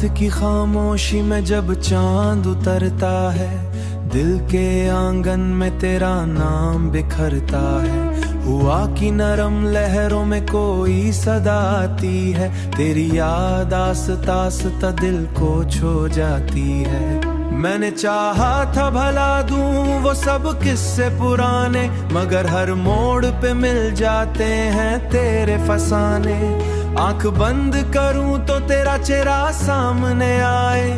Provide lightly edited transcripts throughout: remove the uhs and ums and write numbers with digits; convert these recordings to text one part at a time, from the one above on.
की खामोशी में जब चांद उतरता है, दिल के आंगन में तेरा नाम बिखरता है। हुआ की नरम लहरों में कोई सदा आती है, तेरी याद आस्ता आस्ता दिल को छू जाती है। मैंने चाहा था भला दूं वो सब किस्से पुराने, मगर हर मोड़ पे मिल जाते हैं तेरे फसाने। आंख बंद करूं तो तेरा चेहरा सामने आए,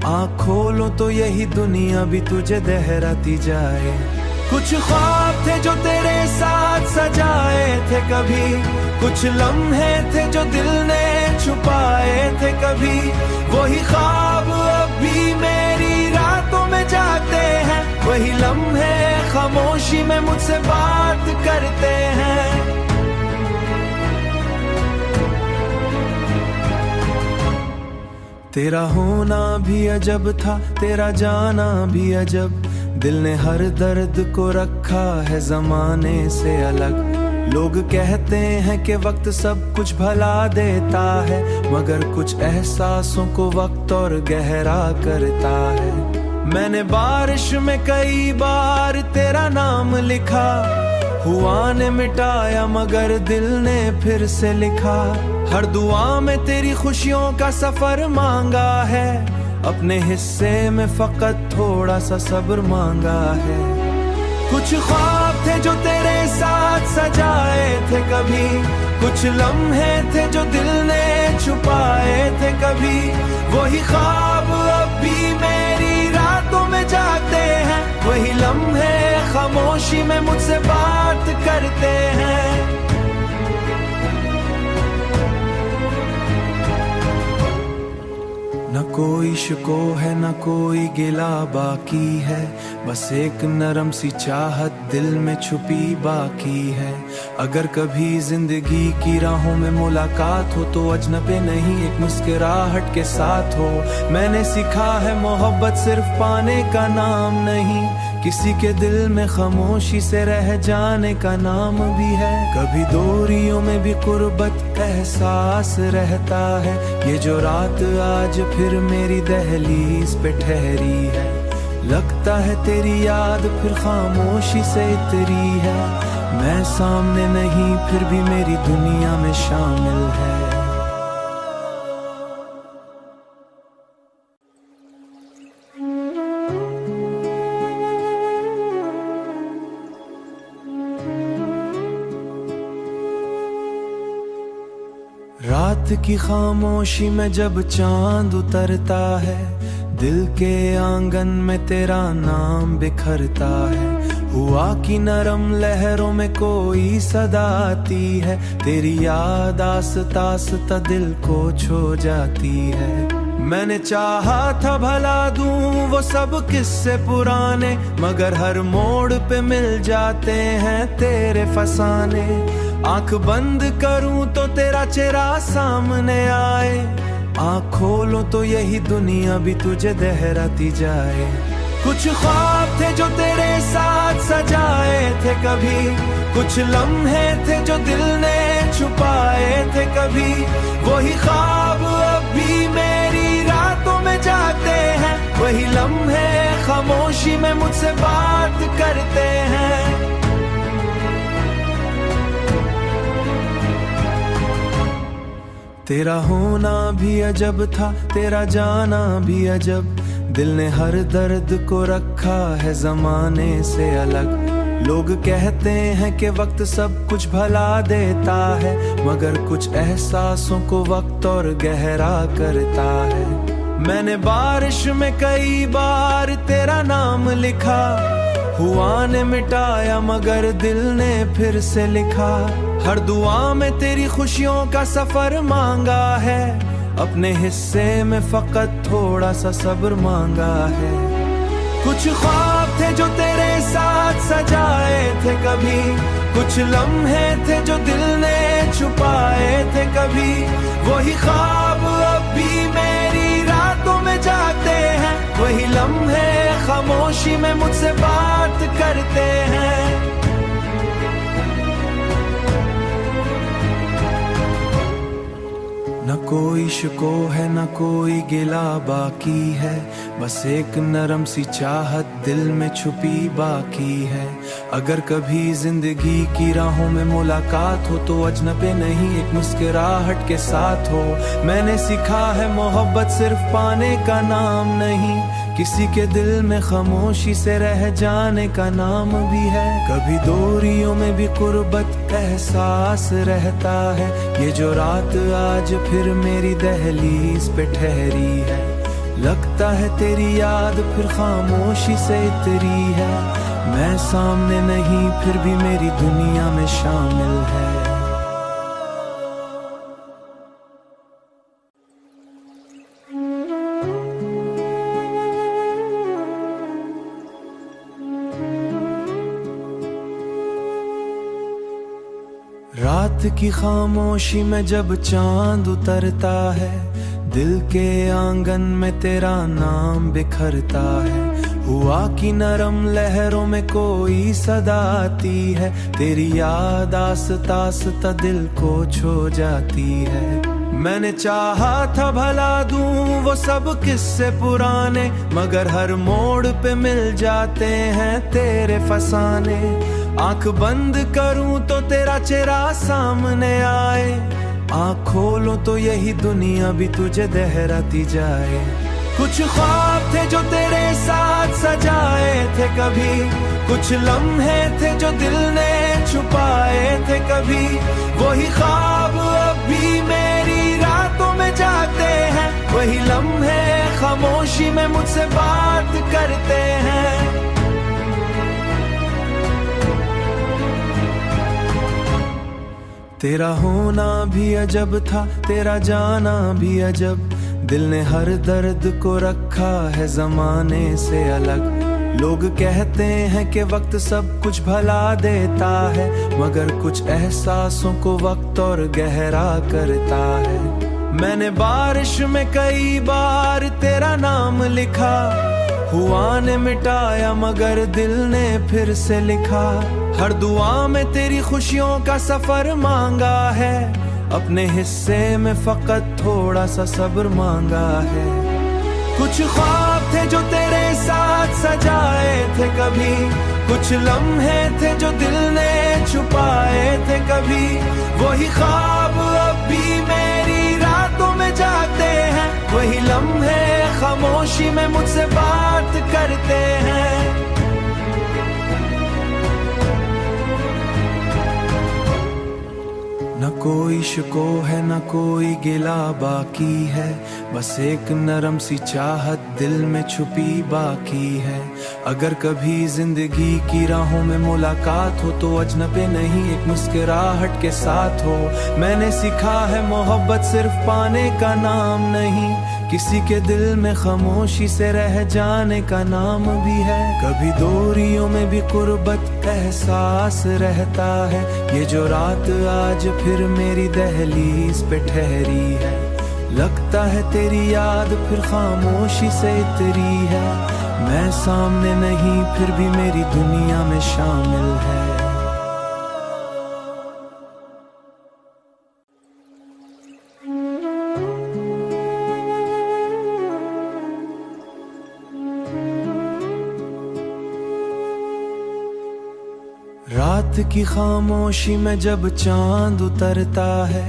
आंख खोलो तो यही दुनिया भी तुझे दहराती जाए। कुछ ख्वाब थे जो तेरे साथ सजाए थे कभी, कुछ लम्हे थे जो दिल ने छुपाए थे कभी। वही ख्वाब अब भी मेरी रातों में जाते हैं, वही लम्हे खामोशी में मुझसे बात करते हैं। तेरा होना भी अजब था, तेरा जाना भी अजब, दिल ने हर दर्द को रखा है जमाने से अलग। लोग कहते हैं कि वक्त सब कुछ भला देता है, मगर कुछ एहसासों को वक्त और गहरा करता है। मैंने बारिश में कई बार तेरा नाम लिखा, हुआ ने मिटाया मगर दिल ने फिर से लिखा। हर दुआ में तेरी खुशियों का सफर मांगा है, अपने हिस्से में फकत थोड़ा सा सब्र मांगा है। कुछ ख्वाब थे जो तेरे साथ सजाए थे कभी, कुछ लम्हे थे जो दिल ने छुपाए थे कभी। वही ख्वाब अब भी मेरी रातों में जाते हैं, वही लम्हे खामोशी में मुझसे बात करते हैं। न कोई शिको है न कोई गिला बाकी है, बस एक नरम सी चाहत दिल में छुपी बाकी है। अगर कभी जिंदगी की राहों में मुलाकात हो तो अजनबी नहीं एक मुस्कुराहट के साथ हो। मैंने सीखा है मोहब्बत सिर्फ पाने का नाम नहीं, किसी के दिल में खामोशी से रह जाने का नाम भी है। कभी दूरियों में भी कुर्बत एहसास रहता है, ये जो रात आज फिर मेरी दहलीज पे ठहरी है। लगता है तेरी याद फिर खामोशी से इतरी है, मैं सामने नहीं फिर भी मेरी दुनिया में शामिल है। रात की खामोशी में जब चांद उतरता है, दिल के आंगन में तेरा नाम बिखरता है। हुआ की नरम लहरों में कोई सदा आती है, तेरी याद आस्ता आस्ता दिल को छू जाती है। मैंने चाहा था भला दूं वो सब किस्से पुराने, मगर हर मोड़ पे मिल जाते हैं तेरे फसाने। आंख बंद करूं तो तेरा चेहरा सामने आए, आंख खोलो तो यही दुनिया भी तुझे दहराती जाए। कुछ ख्वाब थे जो तेरे साथ सजाए थे कभी, कुछ लम्हे थे जो दिल ने छुपाए थे कभी। वही ख्वाब अब भी मेरी रातों में जाते हैं, वही लम्हे खामोशी में मुझसे बात करते हैं। तेरा होना भी अजब था, तेरा जाना भी अजब, दिल ने हर दर्द को रखा है जमाने से अलग। लोग कहते हैं कि वक्त सब कुछ भला देता है, मगर कुछ एहसासों को वक्त और गहरा करता है। मैंने बारिश में कई बार तेरा नाम लिखा, हुआ ने मिटाया मगर दिल ने फिर से लिखा। हर दुआ में तेरी खुशियों का सफर मांगा है, अपने हिस्से में फकत थोड़ा सा सब्र मांगा है। कुछ ख्वाब थे जो तेरे साथ सजाए थे कभी, कुछ लम्हे थे जो दिल ने छुपाए थे कभी। वही ख्वाब अब भी मेरी रातों में जाते हैं, वही लम्हे खामोशी में मुझसे बात करते हैं। न कोई शिको है न कोई गिला बाकी है, बस एक नरम सी चाहत दिल में छुपी बाकी है। अगर कभी जिंदगी की राहों में मुलाकात हो तो अजनबे नहीं एक मुस्कुराहट के साथ हो। मैंने सीखा है मोहब्बत सिर्फ पाने का नाम नहीं, किसी के दिल में खामोशी से रह जाने का नाम भी है। कभी दूरियों में भी कुर्बत एहसास रहता है, ये जो रात आज फिर मेरी दहलीज पे ठहरी है। लगता है तेरी याद फिर खामोशी से इतरी है, मैं सामने नहीं फिर भी मेरी दुनिया में शामिल है। रात की खामोशी में जब चांद उतरता है, दिल के आंगन में तेरा नाम बिखरता है। हुआ की नरम लहरों में कोई सदा आती है, तेरी याद आस्ता आस्ता दिल को छू जाती है। मैंने चाहा था भला दूं वो सब किस्से पुराने, मगर हर मोड़ पे मिल जाते हैं तेरे फसाने। आंख बंद करूं तो तेरा चेहरा सामने आए, आंख खोलो तो यही दुनिया भी तुझे दहराती जाए। कुछ ख्वाब थे जो तेरे साथ सजाए थे कभी, कुछ लम्हे थे जो दिल ने छुपाए थे कभी। वही ख्वाब अब भी मेरी रातों में जाते हैं, वही लम्हे खामोशी में मुझसे बात करते हैं। तेरा होना भी अजब था, तेरा जाना भी अजब, दिल ने हर दर्द को रखा है जमाने से अलग। लोग कहते हैं कि वक्त सब कुछ भला देता है, मगर कुछ एहसासों को वक्त और गहरा करता है। मैंने बारिश में कई बार तेरा नाम लिखा, हुआ ने मिटाया मगर दिल ने फिर से लिखा। हर दुआ में तेरी खुशियों का सफर मांगा है, अपने हिस्से में फकत थोड़ा सा सब्र मांगा है। कुछ ख्वाब थे जो तेरे साथ सजाए थे कभी, कुछ लम्हे थे जो दिल ने छुपाए थे कभी। वही ख्वाब अब भी मेरी रातों में जाते हैं, वही लम्हे खामोशी में मुझसे बात करते हैं। न कोई शिको है न कोई गिला बाकी है, बस एक नरम सी चाहत दिल में छुपी बाकी है। अगर कभी जिंदगी की राहों में मुलाकात हो तो अजनबे नहीं एक मुस्कुराहट के साथ हो। मैंने सीखा है मोहब्बत सिर्फ पाने का नाम नहीं, किसी के दिल में खामोशी से रह जाने का नाम भी है। कभी दूरियों में भी कुर्बत एहसास रहता है, ये जो रात आज फिर मेरी दहलीज पे ठहरी है। लगता है तेरी याद फिर खामोशी से इतरी है, मैं सामने नहीं फिर भी मेरी दुनिया में शामिल है। रात की खामोशी में जब चांद उतरता है,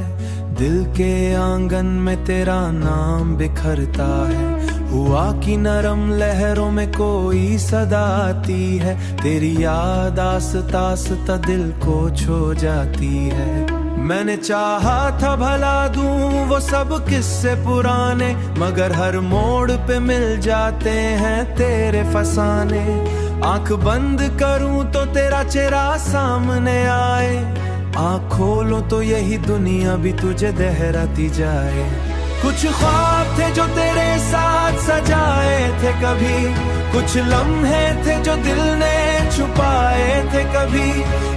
दिल के आंगन में तेरा नाम बिखरता है। हुआ की नरम लहरों में कोई सदा आती है, तेरी याद आस्ता आस्ता दिल को छू जाती है। मैंने चाहा था भला दूं वो सब किस्से पुराने, मगर हर मोड़ पे मिल जाते हैं तेरे फसाने। आंख बंद करूं तो तेरा चेहरा सामने आए, आंख खोलो तो यही दुनिया भी तुझे दहराती जाए। कुछ ख्वाब थे जो तेरे साथ सजाए थे कभी, कुछ लम्हे थे जो दिल ने छुपाए थे कभी।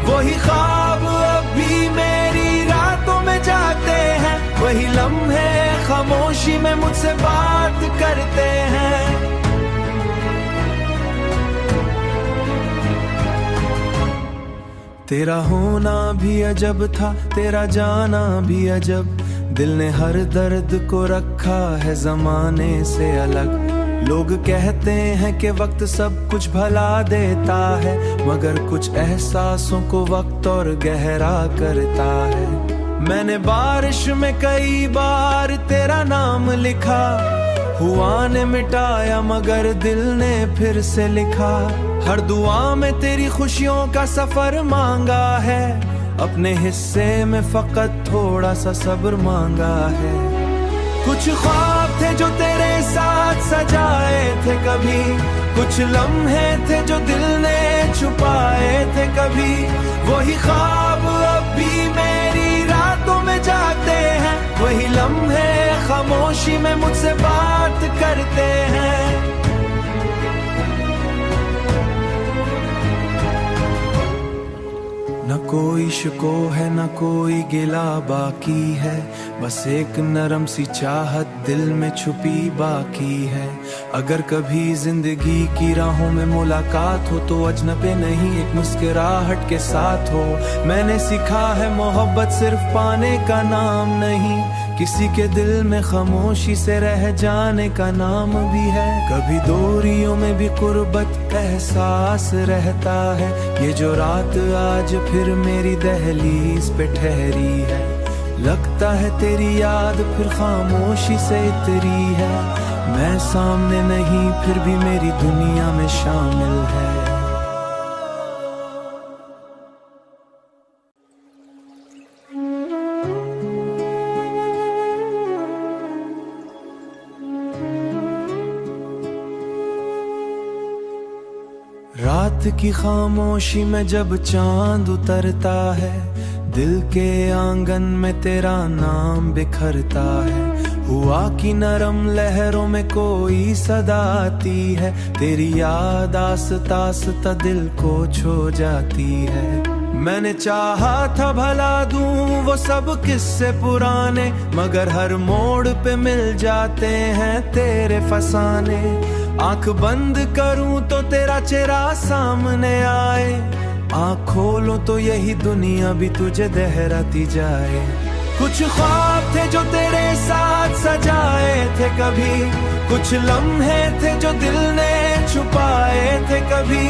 वही ख्वाब अब भी मेरी रातों में जाते हैं, वही लम्हे खामोशी में मुझसे बात करते हैं। तेरा होना भी अजब था, तेरा जाना भी अजब, दिल ने हर दर्द को रखा है जमाने से अलग। लोग कहते हैं कि वक्त सब कुछ भला देता है, मगर कुछ एहसासों को वक्त और गहरा करता है। मैंने बारिश में कई बार तेरा नाम लिखा, हुआ ने मिटाया मगर दिल ने फिर से लिखा। हर दुआ में तेरी खुशियों का सफर मांगा है, अपने हिस्से में फकत थोड़ा सा सब्र मांगा है। कुछ ख्वाब थे जो तेरे साथ सजाए थे कभी, कुछ लम्हे थे जो दिल ने छुपाए थे कभी। वही ख्वाब अब भी मेरी रातों में जागते हैं, वही लम्हे खामोशी में मुझसे बात करते हैं। न कोई शिको है न कोई गिला बाकी है, बस एक नरम सी चाहत दिल में छुपी बाकी है। अगर कभी जिंदगी की राहों में मुलाकात हो तो अजनबी नहीं एक मुस्कुराहट के साथ हो। मैंने सीखा है मोहब्बत सिर्फ पाने का नाम नहीं, किसी के दिल में खामोशी से रह जाने का नाम भी है। कभी दूरियों में भी कुर्बत एहसास रहता है, ये जो रात आज फिर मेरी दहलीज पे ठहरी है। लगता है तेरी याद फिर खामोशी से इतरी है, मैं सामने नहीं फिर भी मेरी दुनिया में शामिल है। रात की खामोशी में जब चांद उतरता है, दिल के आंगन में तेरा नाम बिखरता है। हुआ की नरम लहरों में कोई सदा आती है, तेरी याद आस्ता आस्ता दिल को छू जाती है। मैंने चाहा था भला दूं वो सब किस्से पुराने, मगर हर मोड़ पे मिल जाते हैं तेरे फसाने। आंख बंद करूं तो तेरा चेहरा सामने आए, आंख खोलो तो यही दुनिया भी तुझे दहराती जाए। कुछ ख्वाब थे जो तेरे साथ सजाए थे कभी, कुछ लम्हे थे जो दिल ने छुपाए थे कभी।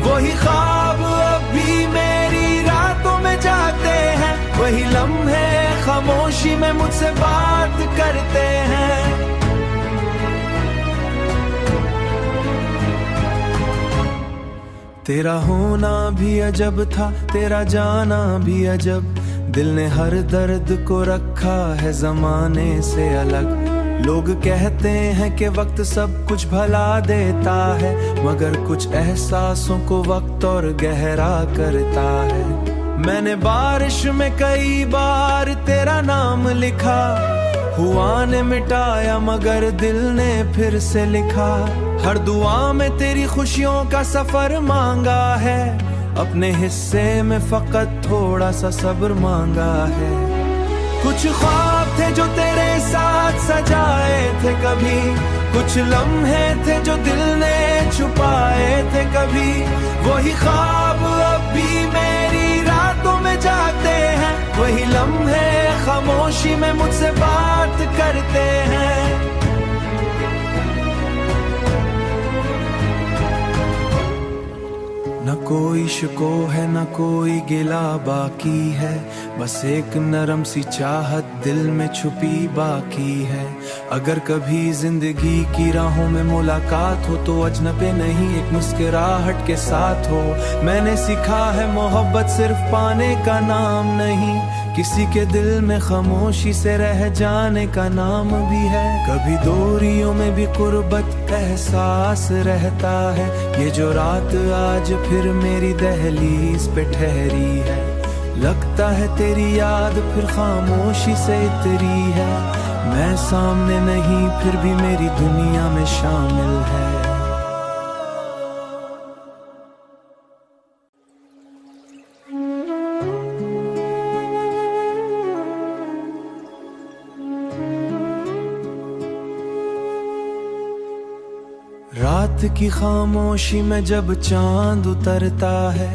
वही ख्वाब अब भी मेरी रातों में जागते हैं, वही लम्हे खामोशी में मुझसे बात करते हैं। तेरा होना भी अजब था, तेरा जाना भी अजब, दिल ने हर दर्द को रखा है जमाने से अलग। लोग कहते हैं कि वक्त सब कुछ भला देता है, मगर कुछ एहसासों को वक्त और गहरा करता है। मैंने बारिश में कई बार तेरा नाम लिखा, हुआ ने मिटाया मगर दिल ने फिर से लिखा। हर दुआ में तेरी खुशियों का सफर मांगा है, अपने हिस्से में फकत थोड़ा सा सब्र मांगा है। कुछ ख्वाब थे जो तेरे साथ सजाए थे कभी, कुछ लम्हे थे जो दिल ने छुपाए थे कभी। वही ख्वाब अब भी मेरी रातों में जागते हैं, वही लम्हे खामोशी में मुझसे बात करते हैं। न कोई शिको है न कोई गिला बाकी है, बस एक नरम सी चाहत दिल में छुपी बाकी है। अगर कभी जिंदगी की राहों में मुलाकात हो तो अजनबी नहीं एक मुस्कुराहट के साथ हो। मैंने सीखा है मोहब्बत सिर्फ पाने का नाम नहीं, किसी के दिल में खामोशी से रह जाने का नाम भी है। कभी दूरियों में भी कुर्बत एहसास रहता है, ये जो रात आज फिर मेरी दहलीज पे ठहरी है। लगता है तेरी याद फिर खामोशी से इतरी है, मैं सामने नहीं फिर भी मेरी दुनिया में शामिल है। रात की खामोशी में जब चांद उतरता है,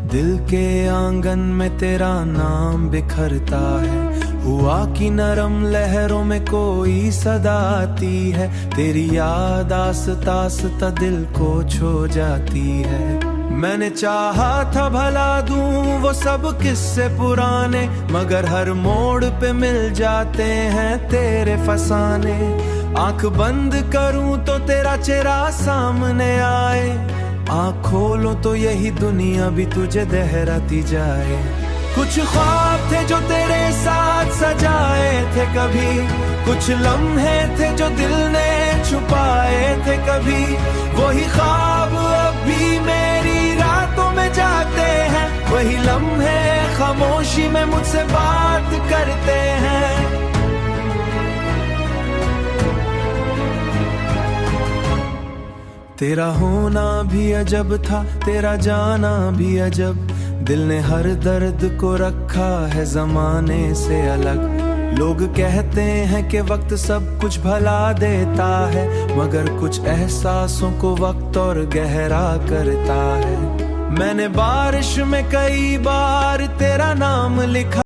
दिल के आंगन में तेरा नाम बिखरता है। हुआ कि नरम लहरों में कोई सदा आती है, तेरी याद आस्ता आस्ता दिल को छू जाती है। मैंने चाहा था भला दूं वो सब किस्से पुराने, मगर हर मोड़ पे मिल जाते हैं तेरे फसाने। आंख बंद करूं तो तेरा चेहरा सामने आए, आंख खोलो तो यही दुनिया भी तुझे दहराती जाए। कुछ ख्वाब थे जो तेरे साथ सजाए थे कभी, कुछ लम्हे थे जो दिल ने छुपाए थे कभी, वही ख्वाब अब भी मेरी रातों में जाते हैं, वही लम्हे खामोशी में मुझसे बात करते हैं। तेरा होना भी अजब था, तेरा जाना भी अजब, दिल ने हर दर्द को रखा है जमाने से अलग। लोग कहते हैं कि वक्त सब कुछ भला देता है, मगर कुछ एहसासों को वक्त और गहरा करता है। मैंने बारिश में कई बार तेरा नाम लिखा,